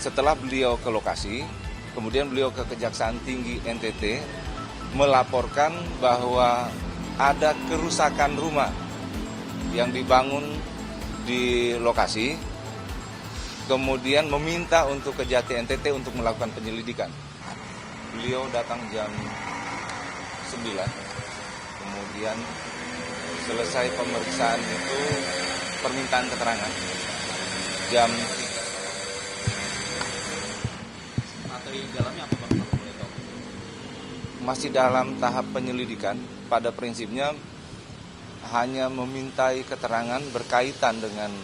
Setelah beliau ke lokasi, kemudian beliau ke Kejaksaan Tinggi NTT melaporkan bahwa ada kerusakan rumah yang dibangun di lokasi, kemudian meminta untuk Kejati NTT untuk melakukan penyelidikan. Beliau datang jam 9, kemudian selesai pemeriksaan itu permintaan keterangan jam 3. Materi dalamnya apa Bang? Masih dalam tahap penyelidikan. Pada prinsipnya hanya memintai keterangan berkaitan dengan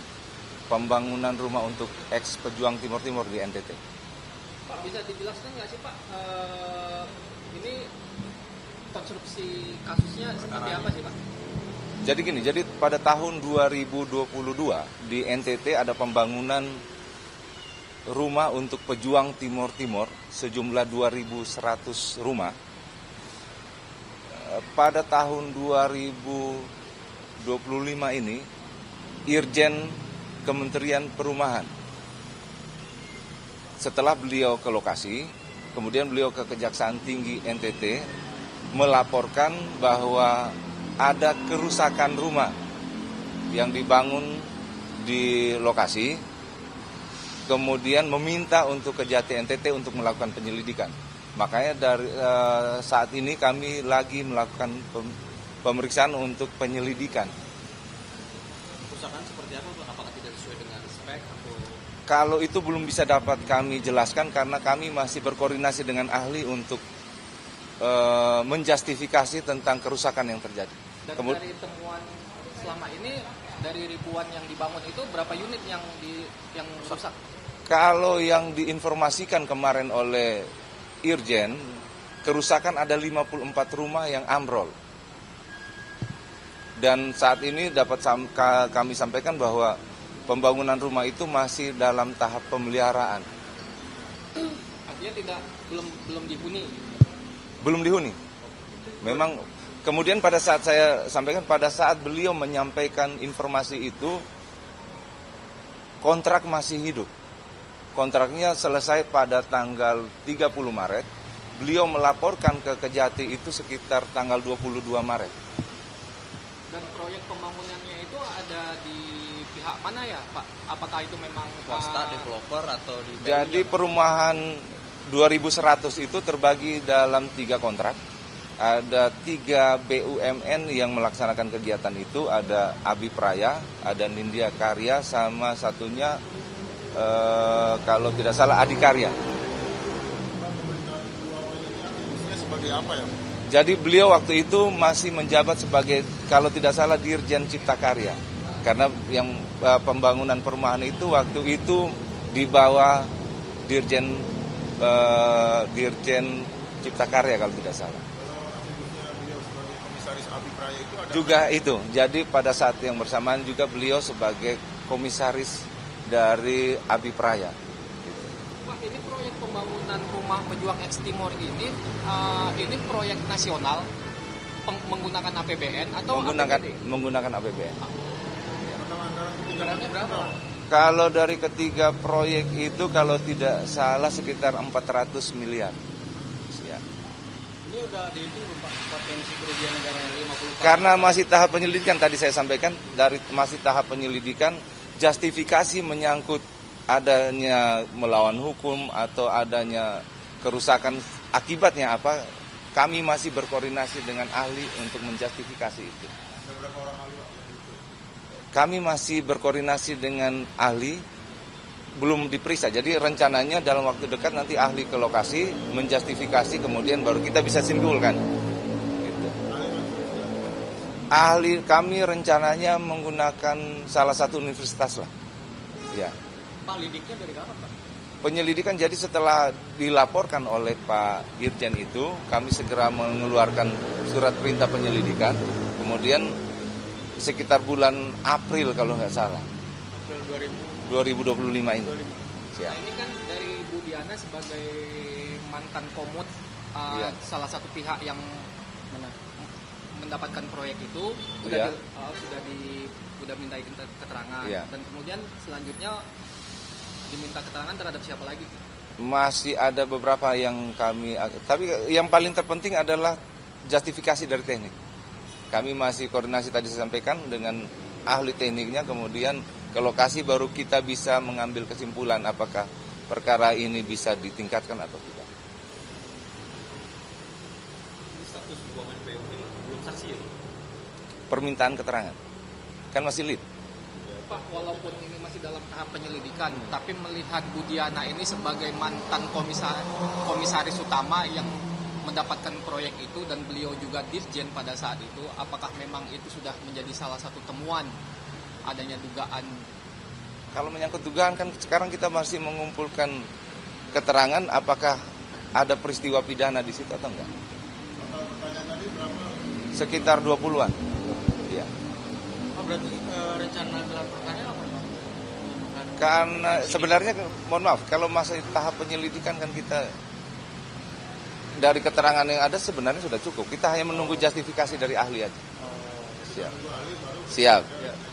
pembangunan rumah untuk ex pejuang Timur Timur di NTT. Pak, bisa dijelaskan nggak sih Pak, ini konstruksi kasusnya seperti apa sih Pak? Jadi gini, pada tahun 2022 di NTT ada pembangunan rumah untuk pejuang Timur Timur sejumlah 2.100 rumah. Pada tahun 2025 ini, Irjen Kementerian Perumahan, setelah beliau ke lokasi, kemudian beliau ke Kejaksaan Tinggi NTT melaporkan bahwa ada kerusakan rumah yang dibangun di lokasi, kemudian meminta untuk Kejati NTT untuk melakukan penyelidikan. Makanya dari saat ini kami lagi melakukan pemeriksaan untuk penyelidikan. Kerusakan seperti apa Pak? Apakah tidak sesuai dengan spek atau? Kalau itu belum bisa dapat kami jelaskan karena kami masih berkoordinasi dengan ahli untuk menjustifikasi tentang kerusakan yang terjadi. Dan dari temuan selama ini, dari ribuan yang dibangun itu berapa unit yang rusak? Kalau yang diinformasikan kemarin oleh Irjen, kerusakan ada 54 rumah yang ambrol. Dan saat ini dapat kami sampaikan bahwa pembangunan rumah itu masih dalam tahap pemeliharaan. Artinya belum dihuni? Belum dihuni. Memang kemudian pada saat saya sampaikan, pada saat beliau menyampaikan informasi itu, kontrak masih hidup. Kontraknya selesai pada tanggal 30 Maret. Beliau melaporkan ke Kejati itu sekitar tanggal 22 Maret. Dan proyek pembangunannya itu ada di pihak mana ya Pak? Apakah itu memang Swasta, developer atau di BUMN? Jadi perumahan 2100 itu terbagi dalam 3 kontrak. Ada 3 BUMN yang melaksanakan kegiatan itu, ada Abipraya, ada Nindya Karya, sama satunya kalau tidak salah Adikarya. Jadi beliau waktu itu masih menjabat sebagai, kalau tidak salah, Dirjen Cipta Karya. Karena yang pembangunan perumahan itu waktu itu di bawah Dirjen Cipta Karya kalau tidak salah. Juga itu. Jadi pada saat yang bersamaan juga beliau sebagai komisaris dari Abipraya. Pak, ini proyek pembangunan rumah pejuang ex Timor ini proyek nasional menggunakan APBN atau menggunakan APBN. Anggarannya berapa? Kalau dari ketiga proyek itu kalau tidak salah sekitar 400 miliar. Ya. Ini udah dihitung belum Pak potensi kerugian negara yang 50? Karena masih tahap penyelidikan, tadi saya sampaikan masih tahap penyelidikan, justifikasi menyangkut adanya melawan hukum atau adanya kerusakan, akibatnya apa, kami masih berkoordinasi dengan ahli untuk menjustifikasi itu. Kami masih berkoordinasi dengan ahli, belum diperiksa. Jadi rencananya dalam waktu dekat nanti ahli ke lokasi, menjustifikasi, kemudian baru kita bisa simpulkan. Gitu. Ahli kami rencananya menggunakan salah satu universitas lah. Ya. Pak, lidiknya dari kapan Pak? Penyelidikan jadi setelah dilaporkan oleh Pak Irjen itu, kami segera mengeluarkan surat perintah penyelidikan. Kemudian sekitar bulan April kalau nggak salah. April 2025 ini. Nah, ini kan dari Bu Diana sebagai mantan komut salah satu pihak yang mendapatkan proyek itu sudah minta keterangan dan kemudian selanjutnya Diminta keterangan terhadap siapa lagi? Masih ada beberapa yang kami, tapi yang paling terpenting adalah justifikasi dari teknik. Kami masih koordinasi tadi saya sampaikan dengan ahli tekniknya, kemudian ke lokasi baru kita bisa mengambil kesimpulan apakah perkara ini bisa ditingkatkan atau tidak. Ini status buangan PU ini belum saksi ya? Permintaan keterangan, kan masih lead. Pak, walaupun ini masih dalam tahap penyelidikan, tapi melihat Budiana ini sebagai mantan komisaris utama yang mendapatkan proyek itu dan beliau juga dirjen pada saat itu, apakah memang itu sudah menjadi salah satu temuan adanya dugaan? Kalau menyangkut dugaan kan sekarang kita masih mengumpulkan keterangan apakah ada peristiwa pidana di situ atau enggak. Sekitar 20-an. Iya. Oh, berarti rencana gelar perkara apa Pak? Karena sebenarnya mohon maaf kalau masih tahap penyelidikan kan kita dari keterangan yang ada sebenarnya sudah cukup. Kita hanya menunggu justifikasi dari ahli aja. Siap. Siap.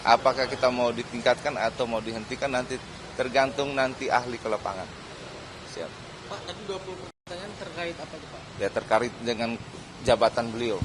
Apakah kita mau ditingkatkan atau mau dihentikan nanti tergantung nanti ahli ke lapangan. Siap. Pak, tadi 20 pertanyaan terkait apa itu Pak? Ya terkait dengan jabatan beliau.